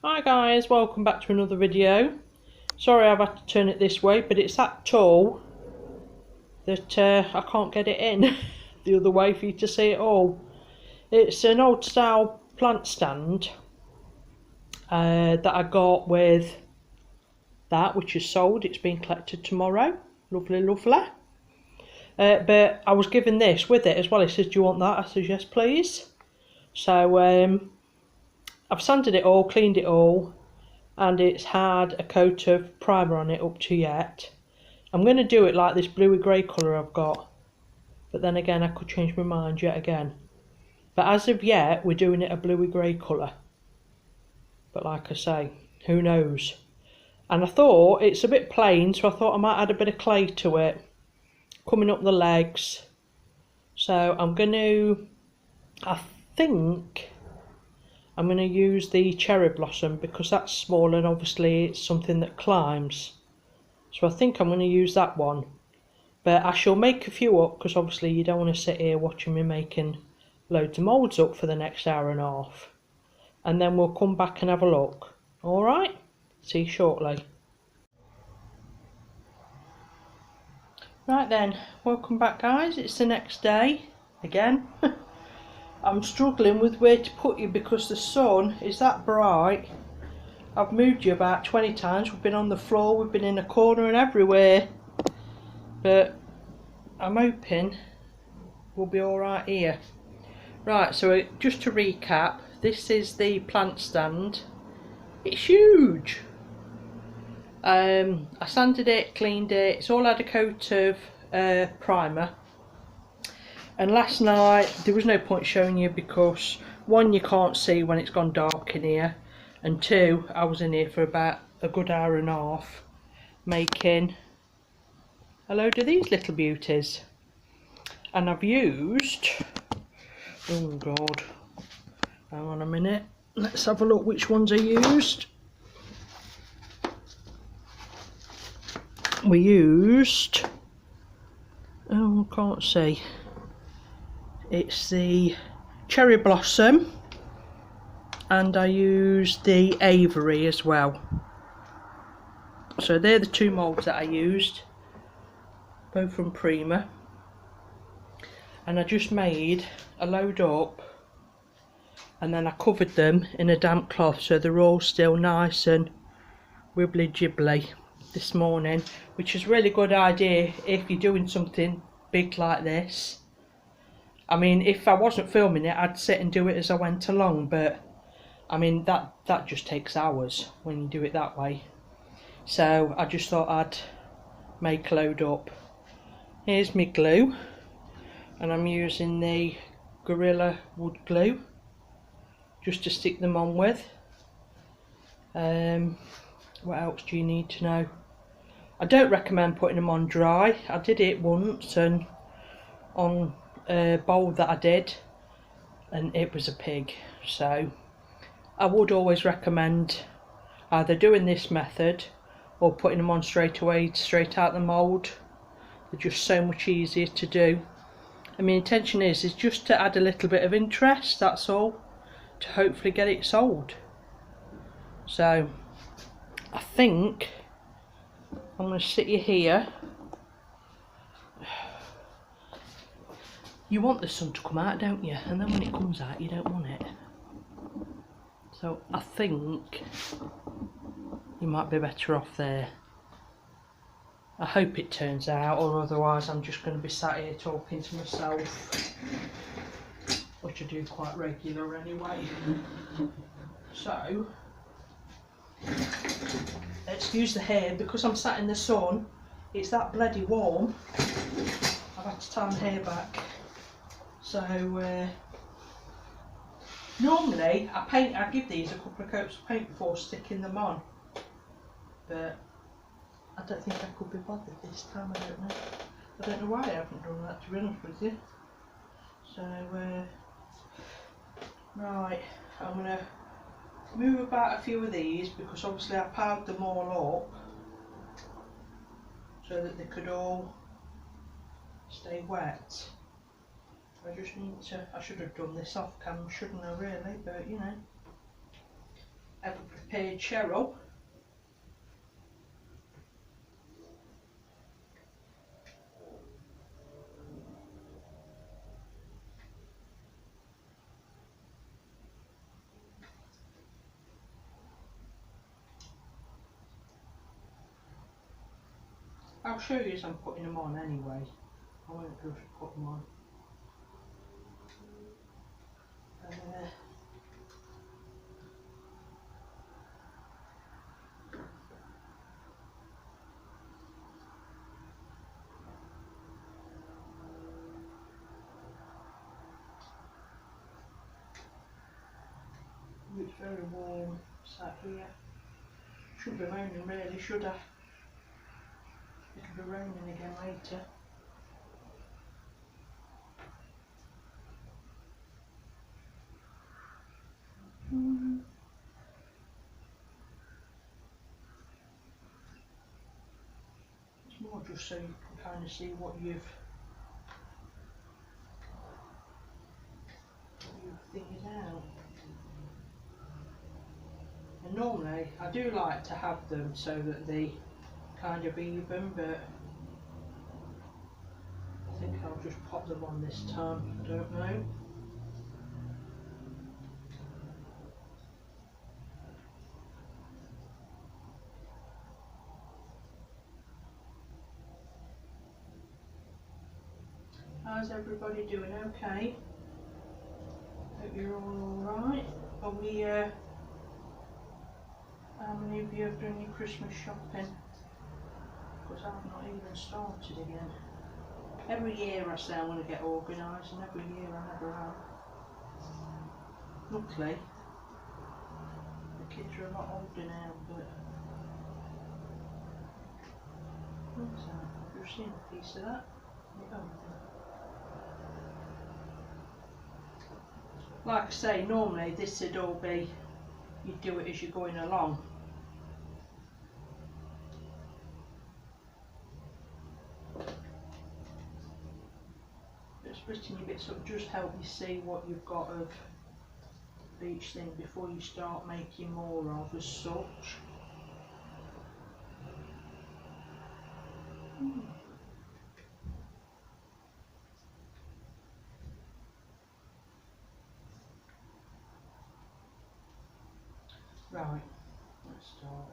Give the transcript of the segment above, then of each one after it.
Hi guys, welcome back to another video. Sorry I've had to turn it this way, but it's that tall that I can't get it in the other way for you to see it all. It's an old style plant stand that I got with that, which is sold. It's being collected tomorrow. Lovely, lovely. But I was given this with it as well. He says, do you want that? I said, yes please. So I've sanded it all, cleaned it all, and it's had a coat of primer on it up to yet. I'm going to do it like this bluey grey colour I've got, but then again I could change my mind yet again. But as of yet we're doing it a bluey grey colour, but like I say, who knows. And I thought it's a bit plain, so I thought I might add a bit of clay to it coming up the legs. So I'm going to, I think I'm going to use the cherry blossom because that's small and obviously it's something that climbs. So I think I'm going to use that one. But I shall make a few up because obviously you don't want to sit here watching me making loads of moulds up for the next hour and a half. And then we'll come back and have a look. Alright? See you shortly. Right then, welcome back guys. It's the next day again. I'm struggling with where to put you because the sun is that bright. I've moved you about 20 times. We've been on the floor, we've been in a corner and everywhere. But I'm hoping we'll be alright here. Right, so just to recap, this is the plant stand. It's huge. I sanded it, cleaned it. It's all had a coat of primer. And last night, there was no point showing you because one, you can't see when it's gone dark in here. And two, I was in here for about a good hour and a half making a load of these little beauties. And I've used, oh god, hang on a minute, let's have a look which ones I used. We used, oh I can't see, it's the cherry blossom, and I used the Avery as well. So they're the two moulds that I used, both from Prima. And I just made a load up and then I covered them in a damp cloth so they're all still nice and wibbly jibbly this morning, which is a really good idea if you're doing something big like this. I mean, if I wasn't filming it I'd sit and do it as I went along, but I mean that just takes hours when you do it that way. So I just thought I'd make a load up. Here's my glue, and I'm using the Gorilla wood glue just to stick them on with. What else do you need to know? I don't recommend putting them on dry. I did it once and on a bowl that I did and it was a pig. So I would always recommend either doing this method or putting them on straight away, straight out the mould. They're just so much easier to do. And my intention is just to add a little bit of interest, that's all, to hopefully get it sold. So I think I'm going to sit you here. You want the sun to come out, don't you? And then when it comes out you don't want it. So I think you might be better off there. I hope it turns out, or otherwise I'm just going to be sat here talking to myself, which I do quite regular anyway. So, excuse the hair, because I'm sat in the sun, it's that bloody warm, I've had to tie my hair back. So, normally I give these a couple of coats of paint before sticking them on, but I don't think I could be bothered this time. I don't know why I haven't done that, to be honest with you. So right, I'm going to move about a few of these because obviously I piled them all up so that they could all stay wet. I just need to, I should have done this off camera, shouldn't I really, but you know. ever prepared Cheryl. I'll show you as I'm putting them on anyway. I won't just put them on. It's very warm sat here. Shouldn't be raining really, should I? It'll be raining again later. It's more just so you can kind of see what you've figured out. And normally I do like to have them so that they kind of even, but I think I'll just pop them on this time. I don't know. How's everybody doing? Okay? Hope you're all alright. Are we, how many of you have done your Christmas shopping? Because I've not even started again. Every year I say I want to get organised, and every year I never have. Luckily, the kids are a lot older now, but... What's that? I've just seen a piece of that. Like I say, normally this would all be, you do it as you're going along. But splitting your bits up just help you see what you've got of each thing before you start making more of as such. Right, let's start.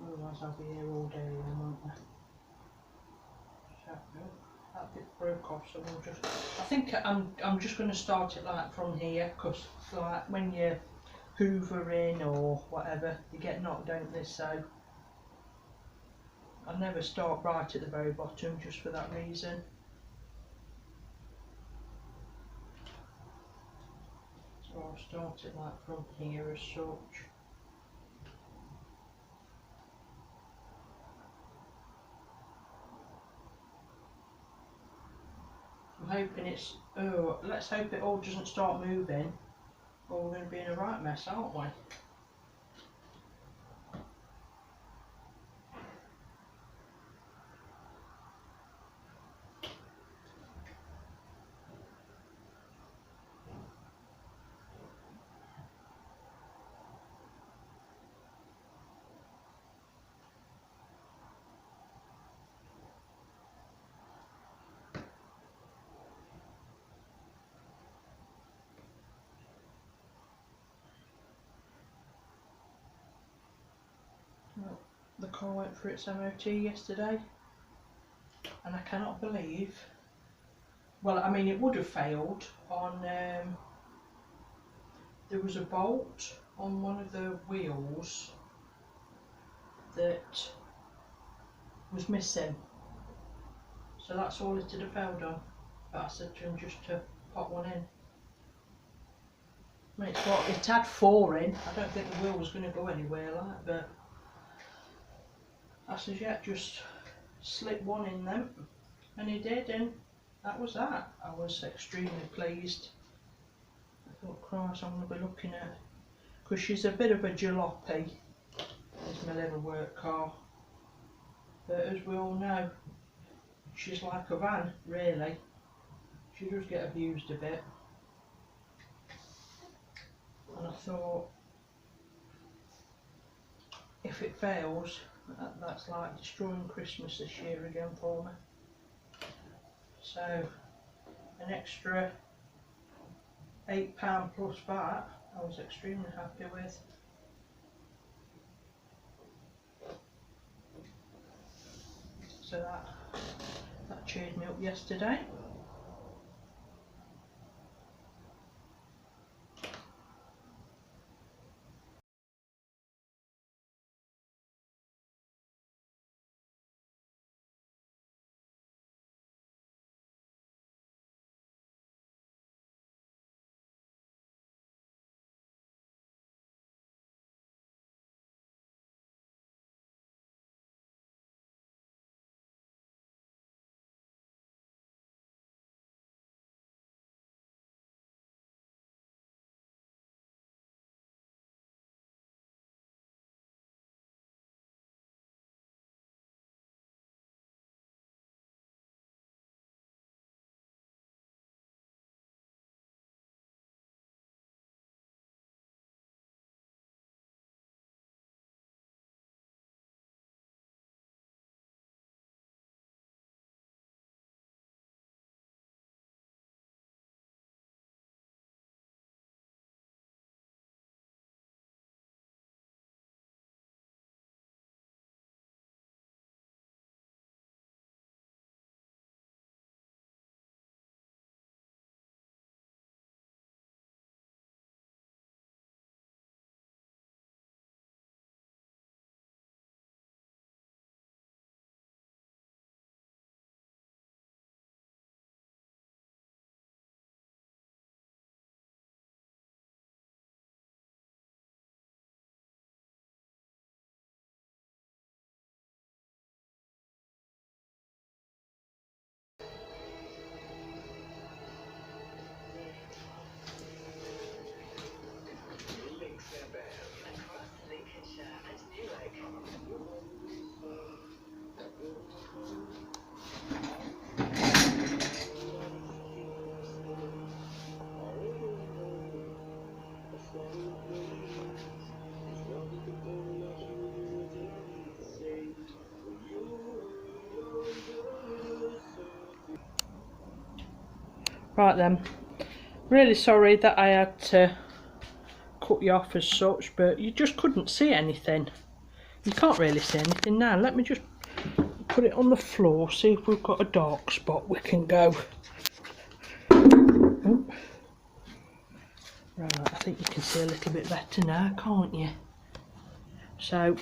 Otherwise I'll be here all day then, won't I? So, that bit broke off, so we'll just... I think I'm just going to start it like from here, because like when you're hoovering or whatever, you get knocked, don't they? So I never start right at the very bottom, just for that reason. So I'll start it like from here as such. I'm hoping it's, oh, let's hope it all doesn't start moving, or we're going to be in a right mess, aren't we? The car went for its MOT yesterday, and I cannot believe, well, I mean, it would have failed on, there was a bolt on one of the wheels that was missing, so that's all it had failed on. But I said to him just to pop one in. I mean, it's what, it had 4 in. I don't think the wheel was going to go anywhere like, but I said, yeah, just slip one in them, and he did, and that was that. I was extremely pleased. I thought, Christ, I'm going to be looking at, because she's a bit of a jalopy, is my little work car, but as we all know, she's like a van, really. She does get abused a bit, and I thought, if it fails, that's like destroying Christmas this year again for me. So an extra £8 plus VAT I was extremely happy with. So that cheered me up yesterday. Right then, really sorry that I had to cut you off as such, but you just couldn't see anything. You can't really see anything now. Let me just put it on the floor, see if we've got a dark spot we can go. Oh. Right, I think you can see a little bit better now, can't you? So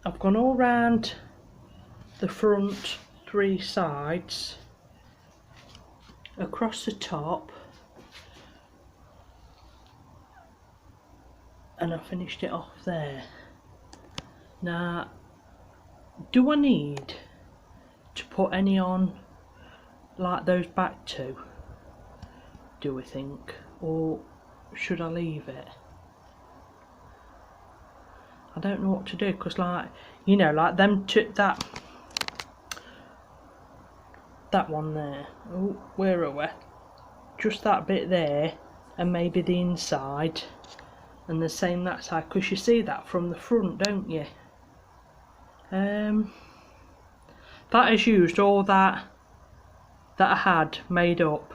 I've gone all round the front 3 sides, across the top, and I finished it off there. Now, do I need to put any on like those back 2, do we think, or should I leave it? I don't know what to do, because like, you know, like them that one there, oh, where are we? Just that bit there, and maybe the inside, and the same that side, because you see that from the front, don't you? That has used all that I had made up.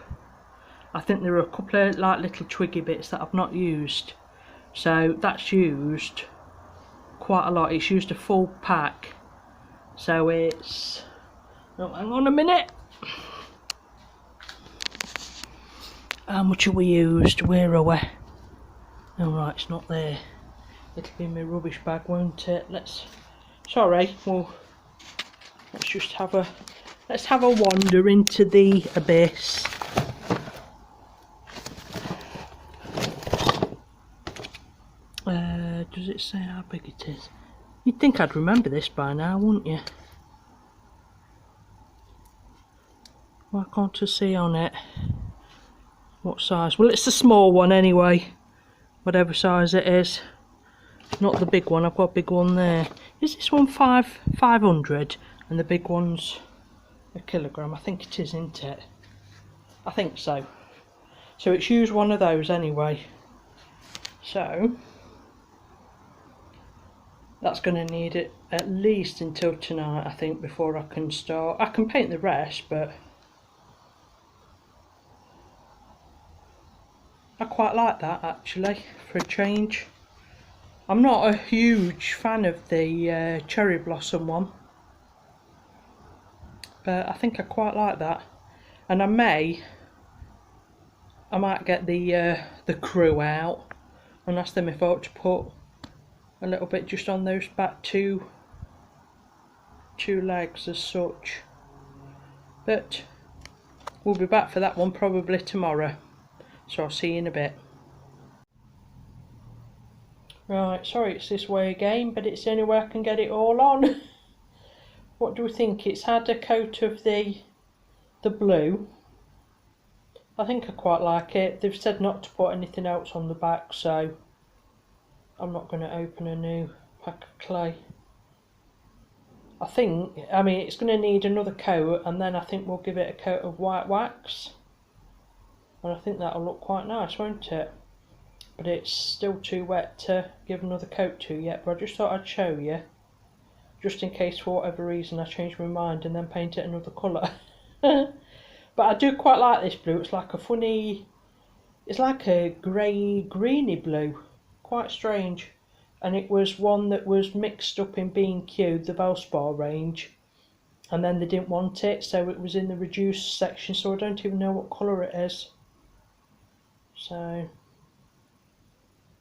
I think there are a couple of like little twiggy bits that I've not used, so that's used quite a lot. It's used a full pack, so it's, oh, hang on a minute, how much have we used? Where are we? Oh right, it's not there. It'll be in my rubbish bag, won't it? Sorry, well, let's have a wander into the abyss. Does it say how big it is? You'd think I'd remember this by now, wouldn't you? Why can't I see on it what size? Well, it's the small one anyway, whatever size it is. Not the big one. I've got a big one there. Is this one 500 and the big one's a kilogram? I think it is, isn't it? I think so. So it's used one of those anyway. So That's going to need it at least until tonight, I think, before I can start. I can paint the rest, but I quite like that actually, for a change. I'm not a huge fan of the cherry blossom one, but I think I quite like that. And I might get the crew out and ask them if I ought to put a little bit just on those back two legs as such. But we'll be back for that one probably tomorrow, so I'll see you in a bit. Right, sorry it's this way again, but it's the only way I can get it all on. What do we think? It's had a coat of the blue. I think I quite like it. They've said not to put anything else on the back, so I'm not going to open a new pack of clay. I mean it's going to need another coat, and then I think we'll give it a coat of white wax, and I think that'll look quite nice, won't it? But it's still too wet to give another coat to yet, but I just thought I'd show you, just in case for whatever reason I change my mind and then paint it another colour. But I do quite like this blue. It's like a funny, it's like a grey greeny blue, quite strange. And it was one that was mixed up in B&Q, the Valspar range, and then they didn't want it, so it was in the reduced section, so I don't even know what colour it is. So,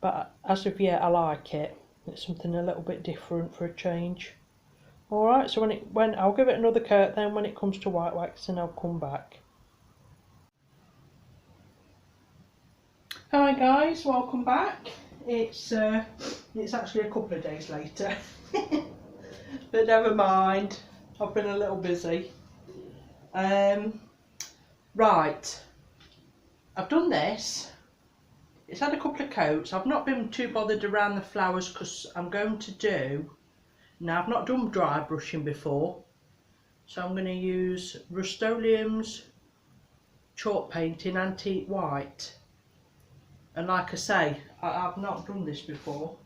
but as of yet I like it. It's something a little bit different for a change. Alright, so when I'll give it another coat, then when it comes to white wax, and I'll come back. Hi guys, welcome back. It's actually a couple of days later. But never mind, I've been a little busy. Right, I've done this. It's had a couple of coats. I've not been too bothered around the flowers because I'm going to do, now I've not done dry brushing before, so I'm going to use Rust-Oleum's chalk paint in antique white. And like I say, I've not done this before,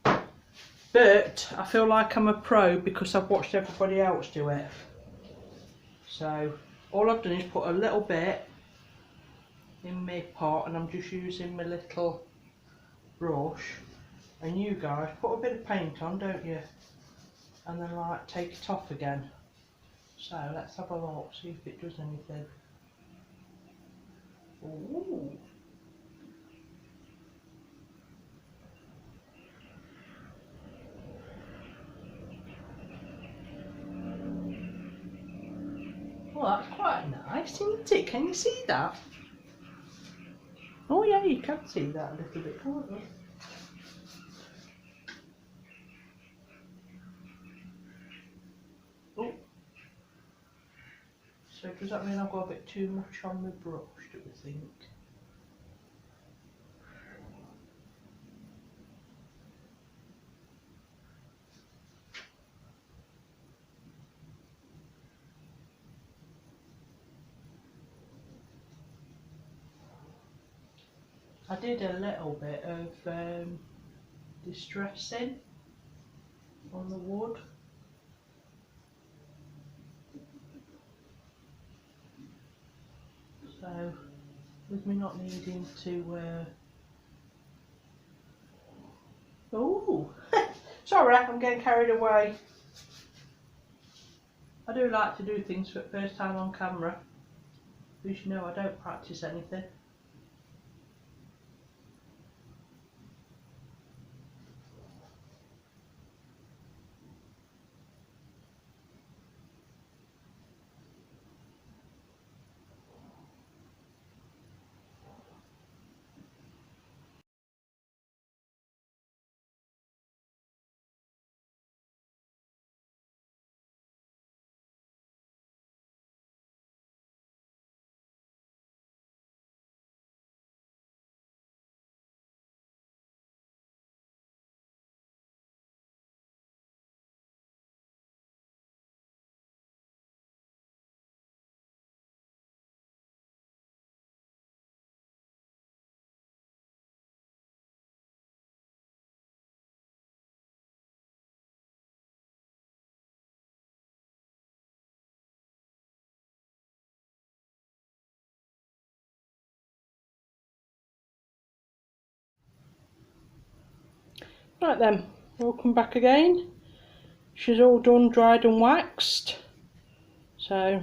but I feel like I'm a pro because I've watched everybody else do it. So all I've done is put a little bit in my pot, and I'm just using my little brush. And you guys put a bit of paint on, don't you? And then like take it off again. So let's have a look, see if it does anything. Ooh. Well, that's quite nice, isn't it? Can you see that? Oh yeah, you can see that a little bit, can't you? Oh. So does that mean I've got a bit too much on my brush, do you think? I did a little bit of distressing on the wood. So, with me not needing to... Oh, sorry, I'm getting carried away. I do like to do things for the first time on camera. As you know, I don't practice anything. Right then, we'll come back again. She's all done, dried and waxed. So,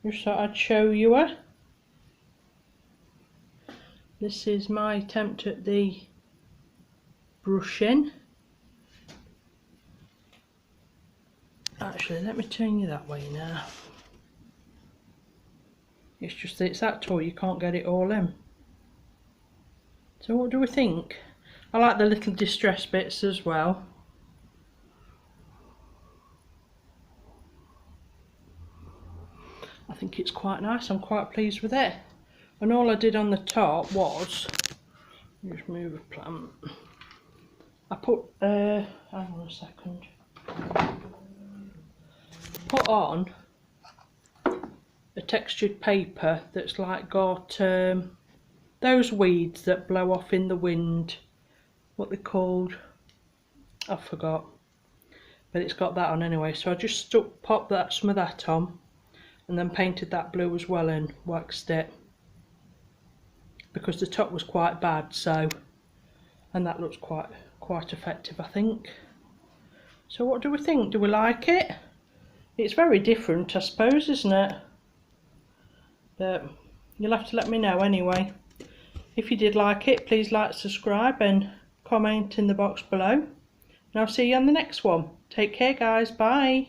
just thought I'd show you her. This is my attempt at the brushing. Actually, let me turn you that way now. It's just that it's that tall, you can't get it all in. So what do we think? I like the little distress bits as well. I think it's quite nice, I'm quite pleased with it. And all I did on the top was, just move a plant. I put, hang on a second. Put on a textured paper that's like got those weeds that blow off in the wind. What they're called, I forgot. But it's got that on anyway. So I just popped some of that on, and then painted that blue as well and waxed it, because the top was quite bad. So, and that looks quite effective, I think. So what do we think? Do we like it? It's very different, I suppose, isn't it? But you'll have to let me know anyway. If you did like it, please like, subscribe and comment in the box below. And I'll see you on the next one. Take care guys, bye.